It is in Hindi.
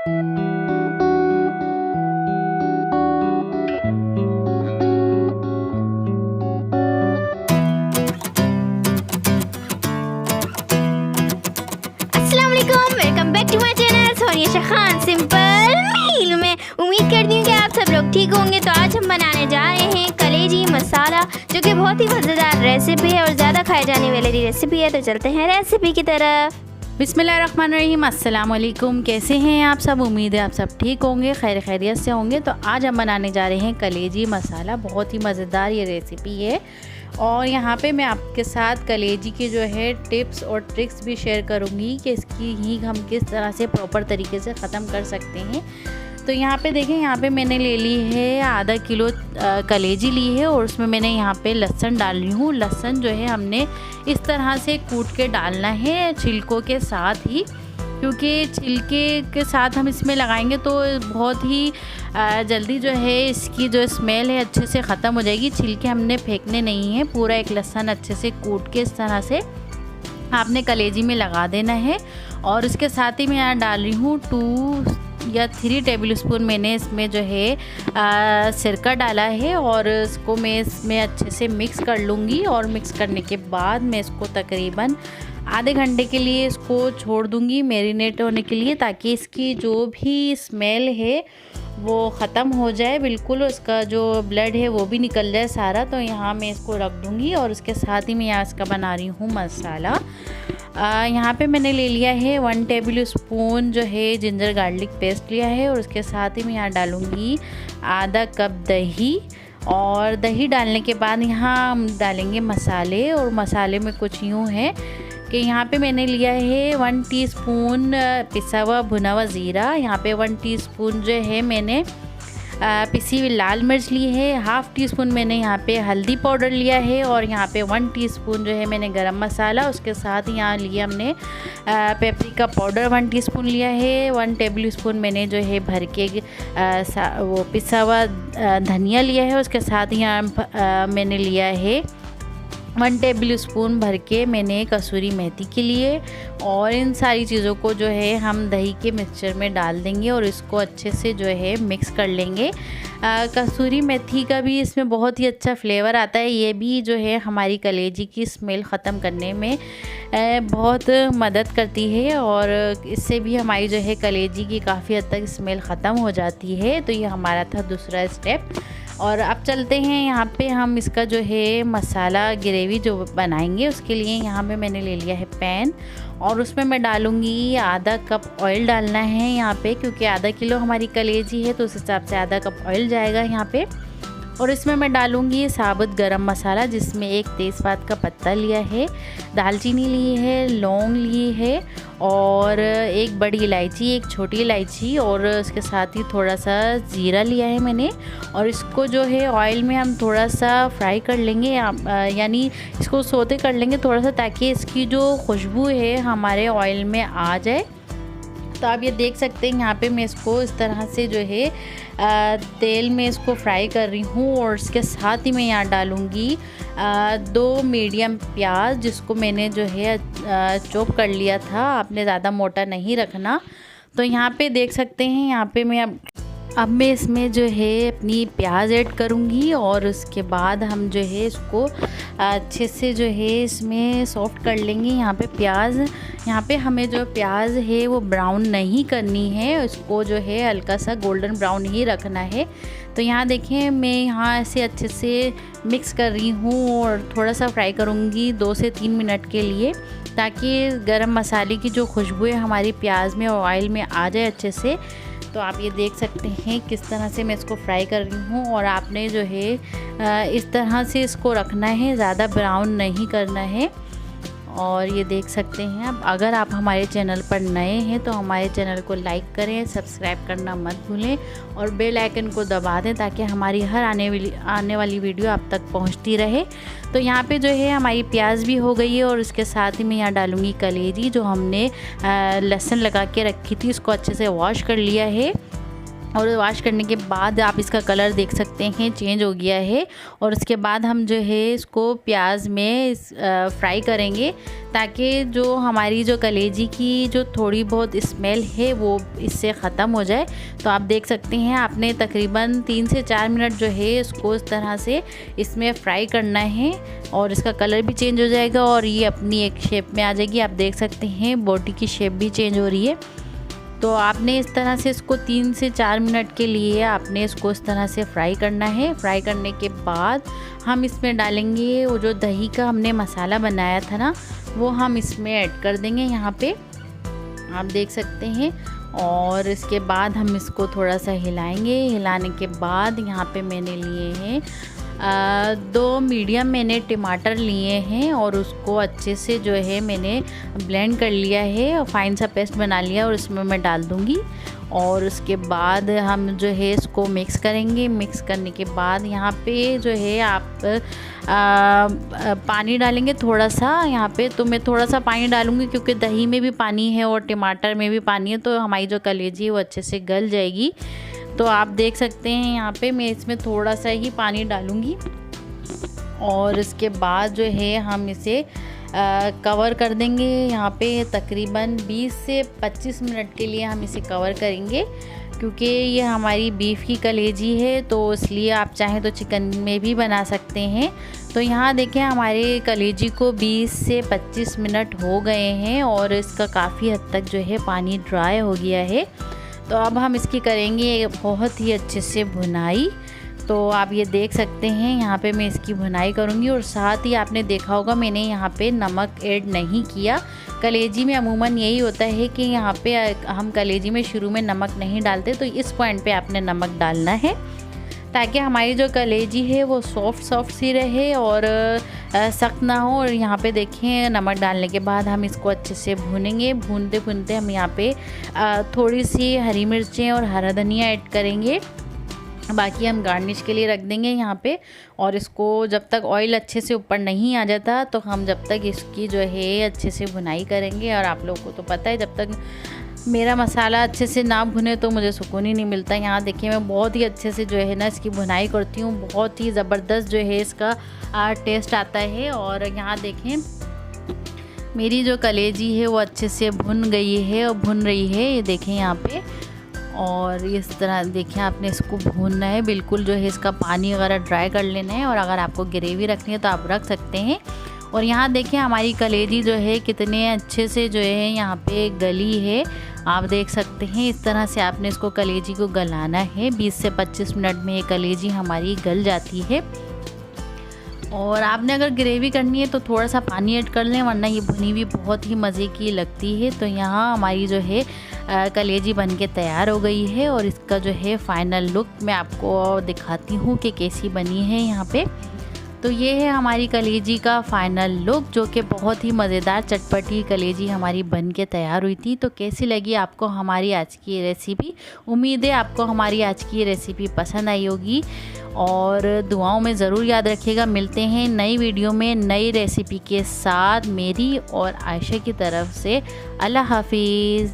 Welcome back to my channel Sonia Khan simple meal में। उम्मीद करती हूँ कि आप सब लोग ठीक होंगे। तो आज हम बनाने जा रहे हैं कलेजी मसाला, जो कि बहुत ही मज़ेदार रेसिपी है और ज़्यादा खाए जाने वाली रेसिपी है। तो चलते हैं रेसिपी की तरफ। बिस्मिल्लाहिर्रहमानिर्रहीम। अस्सलाम वालेकुम। कैसे हैं आप सब? उम्मीद है आप सब ठीक होंगे, खैरियत से होंगे। तो आज हम बनाने जा रहे हैं कलेजी मसाला। बहुत ही मज़ेदार ये रेसिपी है और यहाँ पे मैं आपके साथ कलेजी के जो है टिप्स और ट्रिक्स भी शेयर करूँगी कि इसकी ही हम किस तरह से प्रॉपर तरीके से ख़त्म कर सकते हैं। तो यहाँ पे देखें, यहाँ पे मैंने ले ली है आधा किलो कलेजी ली है और उसमें मैंने यहाँ पे लहसुन डाल रही हूँ। लहसुन जो है हमने इस तरह से कूट के डालना है छिलकों के साथ ही, क्योंकि छिलके के साथ हम इसमें लगाएंगे तो बहुत ही जल्दी जो है इसकी जो स्मेल है अच्छे से ख़त्म हो जाएगी। छिलके हमने फेंकने नहीं है, पूरा एक लहसुन अच्छे से कूट के इस तरह से आपने कलेजी में लगा देना है। और उसके साथ ही मैं यहाँ डाल रही हूँ 2 या 3 टेबल स्पून मैंने इसमें जो है सिरका डाला है और इसको मैं इसमें अच्छे से मिक्स कर लूँगी। और मिक्स करने के बाद मैं इसको तकरीबन आधे घंटे के लिए इसको छोड़ दूँगी मैरिनेट होने के लिए, ताकि इसकी जो भी स्मेल है वो ख़त्म हो जाए बिल्कुल, उसका जो ब्लड है वो भी निकल जाए सारा। तो यहाँ मैं इसको रख दूँगी और उसके साथ ही मैं यहाँ इसका बना रही हूँ मसाला। यहाँ पे मैंने ले लिया है 1 टेबल स्पून जो है जिंजर गार्लिक पेस्ट लिया है और उसके साथ ही मैं यहाँ डालूँगी आधा कप दही। और दही डालने के बाद यहाँ हम डालेंगे मसाले, और मसाले में कुछ यूँ है कि यहाँ पे मैंने लिया है 1 टीस्पून पिसा हुआ भुना हुआ ज़ीरा। यहाँ पे 1 टीस्पून जो है मैंने पिसी हुई लाल मिर्च ली है। हाफ़ टी स्पून मैंने यहाँ पे हल्दी पाउडर लिया है और यहाँ पे 1 टीस्पून जो है मैंने गरम मसाला। उसके साथ यहाँ लिया हमने पेपरिका पाउडर 1 टीस्पून लिया है। 1 टेबल स्पून मैंने जो है भर के वो पिसा हुआ धनिया लिया है। उसके साथ यहाँ मैंने लिया है 1 टेबल स्पून भर के मैंने कसूरी मेथी के लिए। और इन सारी चीज़ों को जो है हम दही के मिक्सचर में डाल देंगे और इसको अच्छे से जो है मिक्स कर लेंगे। कसूरी मेथी का भी इसमें बहुत ही अच्छा फ्लेवर आता है। ये भी जो है हमारी कलेजी की स्मेल ख़त्म करने में बहुत मदद करती है और इससे भी हमारी जो है कलेजी की काफ़ी हद तक स्मेल ख़त्म हो जाती है। तो ये हमारा था दूसरा स्टेप। और अब चलते हैं यहाँ पे हम इसका जो है मसाला ग्रेवी जो बनाएंगे उसके लिए। यहाँ पे मैंने ले लिया है पैन और उसमें मैं डालूँगी आधा कप ऑयल डालना है यहाँ पे, क्योंकि आधा किलो हमारी कलेजी है तो उस हिसाब से आधा कप ऑयल जाएगा यहाँ पे। और इसमें मैं डालूँगी साबुत गरम मसाला, जिसमें एक तेज़पात का पत्ता लिया है, दालचीनी ली है, लौंग ली है और एक बड़ी इलायची, एक छोटी इलायची और इसके साथ ही थोड़ा सा ज़ीरा लिया है मैंने। और इसको जो है ऑयल में हम थोड़ा सा फ्राई कर लेंगे, यानी इसको सोते कर लेंगे थोड़ा सा, ताकि इसकी जो खुशबू है हमारे ऑयल में आ जाए। तो आप ये देख सकते हैं यहाँ पे मैं इसको इस तरह से जो है तेल में इसको फ्राई कर रही हूँ। और इसके साथ ही मैं यहाँ डालूँगी 2 मीडियम प्याज, जिसको मैंने जो है चॉप कर लिया था। आपने ज़्यादा मोटा नहीं रखना। तो यहाँ पे देख सकते हैं, यहाँ पे मैं अब मैं इसमें जो है अपनी प्याज ऐड करूँगी और उसके बाद हम जो है इसको अच्छे से जो है इसमें सॉफ्ट कर लेंगे। यहाँ पे प्याज, यहाँ पे हमें जो प्याज है वो ब्राउन नहीं करनी है, उसको जो है हल्का सा गोल्डन ब्राउन ही रखना है। तो यहाँ देखें, मैं यहाँ ऐसे अच्छे से मिक्स कर रही हूँ और थोड़ा सा फ्राई करूँगी 2 से 3 मिनट के लिए, ताकि गरम मसाले की जो खुशबू है हमारी प्याज में और ऑयल में आ जाए अच्छे से। तो आप ये देख सकते हैं किस तरह से मैं इसको फ्राई कर रही हूँ। और आपने जो है इस तरह से इसको रखना है, ज़्यादा ब्राउन नहीं करना है। और ये देख सकते हैं। अब अगर आप हमारे चैनल पर नए हैं तो हमारे चैनल को लाइक करें, सब्सक्राइब करना मत भूलें और बेल आइकन को दबा दें, ताकि हमारी हर आने वाली वीडियो आप तक पहुंचती रहे। तो यहाँ पे जो है हमारी प्याज भी हो गई है और इसके साथ ही मैं यहाँ डालूँगी कलेजी, जो हमने लहसुन लगा के रखी थी, इसको अच्छे से वॉश कर लिया है। और वॉश करने के बाद आप इसका कलर देख सकते हैं चेंज हो गया है। और उसके बाद हम जो है इसको प्याज में फ्राई करेंगे, ताकि जो हमारी जो कलेजी की जो थोड़ी बहुत स्मेल है वो इससे ख़त्म हो जाए। तो आप देख सकते हैं आपने तकरीबन 3 से 4 मिनट जो है इसको इस तरह से इसमें फ्राई करना है, और इसका कलर भी चेंज हो जाएगा और ये अपनी एक शेप में आ जाएगी। आप देख सकते हैं बोटी की शेप भी चेंज हो रही है। तो आपने इस तरह से इसको 3 से 4 मिनट के लिए आपने इसको इस तरह से फ्राई करना है। फ्राई करने के बाद हम इसमें डालेंगे वो जो दही का हमने मसाला बनाया था ना, वो हम इसमें ऐड कर देंगे यहाँ पे, आप देख सकते हैं। और इसके बाद हम इसको थोड़ा सा हिलाएंगे। हिलाने के बाद यहाँ पे मैंने लिए हैं 2 मीडियम मैंने टमाटर लिए हैं, और उसको अच्छे से जो है मैंने ब्लेंड कर लिया है और फाइन सा पेस्ट बना लिया, और इसमें मैं डाल दूँगी। और उसके बाद हम जो है इसको मिक्स करेंगे। मिक्स करने के बाद यहाँ पे जो है आप पानी डालेंगे थोड़ा सा यहाँ पे। तो मैं थोड़ा सा पानी डालूँगी क्योंकि दही में भी पानी है और टमाटर में भी पानी है, तो हमारी जो कलेजी है वो अच्छे से गल जाएगी। तो आप देख सकते हैं यहाँ पे मैं इसमें थोड़ा सा ही पानी डालूँगी, और इसके बाद जो है हम इसे कवर कर देंगे यहाँ पे तकरीबन 20 से 25 मिनट के लिए हम इसे कवर करेंगे, क्योंकि ये हमारी बीफ की कलेजी है, तो इसलिए आप चाहें तो चिकन में भी बना सकते हैं। तो यहाँ देखें हमारे कलेजी को 20 से 25 मिनट हो गए हैं और इसका काफ़ी हद तक जो है पानी ड्राई हो गया है। तो अब हम इसकी करेंगे बहुत ही अच्छे से भुनाई। तो आप ये देख सकते हैं यहाँ पे मैं इसकी भुनाई करूँगी, और साथ ही आपने देखा होगा मैंने यहाँ पे नमक ऐड नहीं किया। कलेजी में अमूमन यही होता है कि यहाँ पे हम कलेजी में शुरू में नमक नहीं डालते, तो इस पॉइंट पे आपने नमक डालना है, ताकि हमारी जो कलेजी है वो सॉफ्ट सी रहे और सख्त ना हो। और यहाँ पे देखें नमक डालने के बाद हम इसको अच्छे से भूनेंगे। भूनते भूनते हम यहाँ पे थोड़ी सी हरी मिर्चें और हरा धनिया ऐड करेंगे, बाकी हम गार्निश के लिए रख देंगे यहाँ पे। और इसको जब तक ऑयल अच्छे से ऊपर नहीं आ जाता, तो हम जब तक इसकी जो है अच्छे से भुनाई करेंगे। और आप लोगों को तो पता है जब तक मेरा मसाला अच्छे से ना भुने तो मुझे सुकून ही नहीं मिलता। यहाँ देखिए मैं बहुत ही अच्छे से जो है ना इसकी भुनाई करती हूँ, बहुत ही ज़बरदस्त जो है इसका टेस्ट आता है। और यहाँ देखें मेरी जो कलेजी है वो अच्छे से भुन गई है और भुन रही है, ये देखें यहाँ पे। और इस तरह देखें आपने इसको भूनना है, बिल्कुल जो है इसका पानी वगैरह ड्राई कर लेना है। और अगर आपको ग्रेवी रखनी है तो आप रख सकते हैं। और यहाँ देखें हमारी कलेजी जो है कितने अच्छे से जो है यहाँ पे गली है, आप देख सकते हैं। इस तरह से आपने इसको कलेजी को गलाना है। 20 से 25 मिनट में ये कलेजी हमारी गल जाती है। और आपने अगर ग्रेवी करनी है तो थोड़ा सा पानी ऐड कर लें, वरना ये भुनी हुई बहुत ही मज़े की लगती है। तो यहाँ हमारी जो है कलेजी बन के तैयार हो गई है, और इसका जो है फ़ाइनल लुक मैं आपको दिखाती हूँ कि कैसी बनी है यहाँ पे। तो ये है हमारी कलेजी का फ़ाइनल लुक, जो कि बहुत ही मज़ेदार चटपटी कलेजी हमारी बन के तैयार हुई थी। तो कैसी लगी आपको हमारी आज की रेसिपी? उम्मीद है आपको हमारी आज की रेसिपी पसंद आई होगी, और दुआओं में ज़रूर याद रखिएगा। मिलते हैं नई वीडियो में नई रेसिपी के साथ। मेरी और आयशा की तरफ से अल्लाह हाफिज़।